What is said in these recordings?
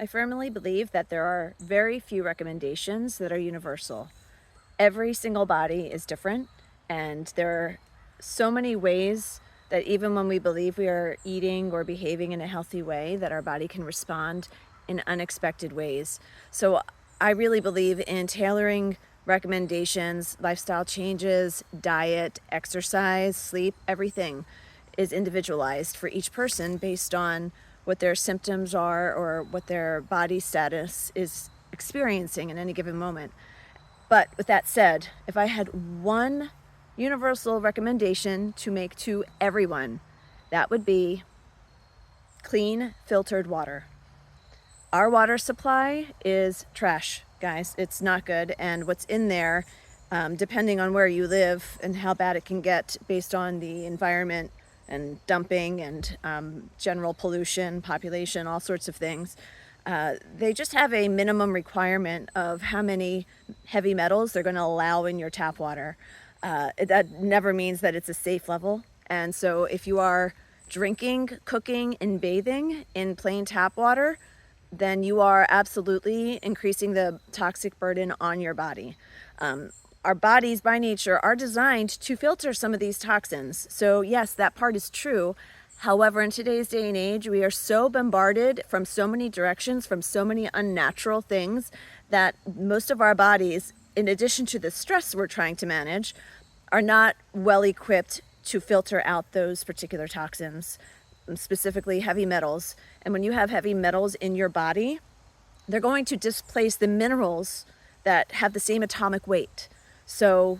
I firmly believe that there are very few recommendations that are universal. Every single body is different, and there are so many ways that even when we believe we are eating or behaving in a healthy way, that our body can respond in unexpected ways. So I really believe in tailoring recommendations, lifestyle changes, diet, exercise, sleep, everything is individualized for each person based on what their symptoms are or what their body status is experiencing in any given moment. But with that said, if I had one universal recommendation to make to everyone, that would be clean, filtered water. Our water supply is trash, guys. It's not good. And what's in there, depending on where you live and how bad it can get based on the environment and dumping and general pollution, population, all sorts of things, they just have a minimum requirement of how many heavy metals they're going to allow in your tap water. That never means that it's a safe level. And so if you are drinking, cooking, and bathing in plain tap water, then you are absolutely increasing the toxic burden on your body. Our bodies by nature are designed to filter some of these toxins. So yes, that part is true. However, in today's day and age, we are so bombarded from so many directions, from so many unnatural things, that most of our bodies, in addition to the stress we're trying to manage, are not well equipped to filter out those particular toxins, specifically heavy metals. And when you have heavy metals in your body, they're going to displace the minerals that have the same atomic weight. So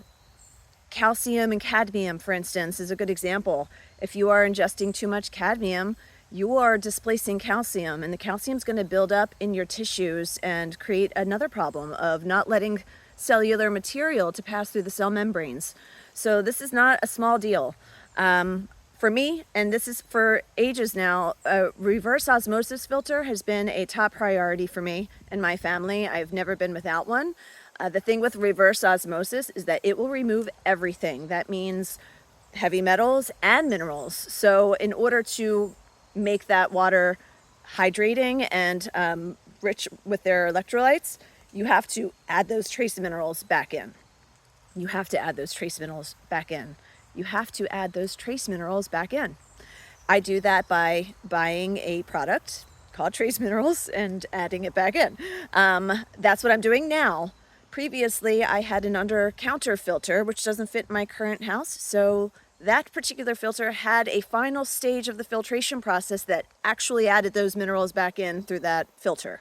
calcium and cadmium, for instance, is a good example. If you are ingesting too much cadmium, you are displacing calcium, and the calcium is going to build up in your tissues and create another problem of not letting cellular material to pass through the cell membranes. So this is not a small deal. For me, and this is for ages now, a reverse osmosis filter has been a top priority for me and my family. I've never been without one. The thing with reverse osmosis is that it will remove everything. That means heavy metals and minerals. So in order to make that water hydrating and rich with their electrolytes, you have to add those trace minerals back in. You have to add those trace minerals back in. You have to add those trace minerals back in. I do that by buying a product called trace minerals and adding it back in. That's what I'm doing now. Previously, I had an under-counter filter, which doesn't fit my current house. So that particular filter had a final stage of the filtration process that actually added those minerals back in through that filter.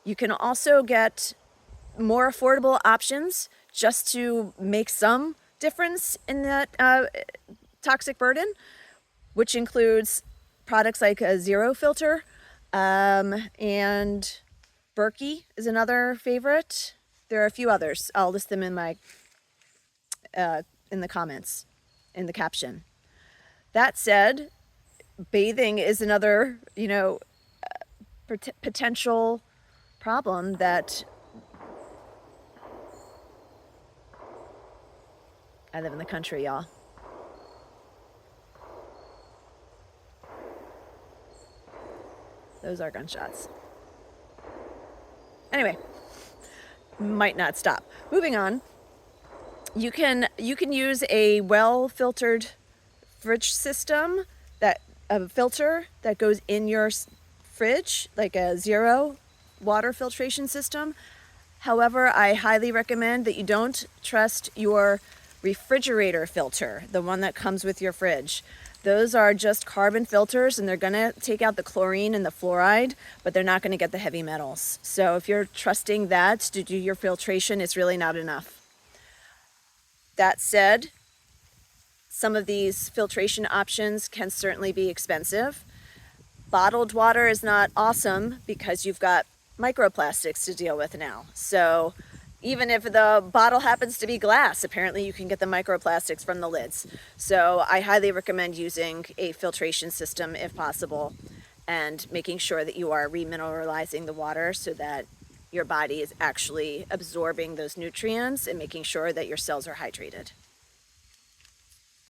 You can also get more affordable options just to make some difference in that toxic burden, which includes products like a zero filter, and Berkey is another favorite. There are a few others. I'll list them in my in the comments, in the caption. That said, bathing is another, potential problem that I live in the country, y'all. Those are gunshots. Anyway, might not stop. Moving on. You can use a well-filtered fridge system, that a filter that goes in your fridge, like a zero water filtration system. However, I highly recommend that you don't trust your refrigerator filter, the one that comes with your fridge. Those are just carbon filters, and they're going to take out the chlorine and the fluoride, but they're not going to get the heavy metals. So if you're trusting that to do your filtration, it's really not enough. That said, some of these filtration options can certainly be expensive. Bottled water is not awesome because you've got microplastics to deal with now. So even if the bottle happens to be glass, apparently you can get the microplastics from the lids. So I highly recommend using a filtration system if possible, and making sure that you are remineralizing the water so that your body is actually absorbing those nutrients and making sure that your cells are hydrated.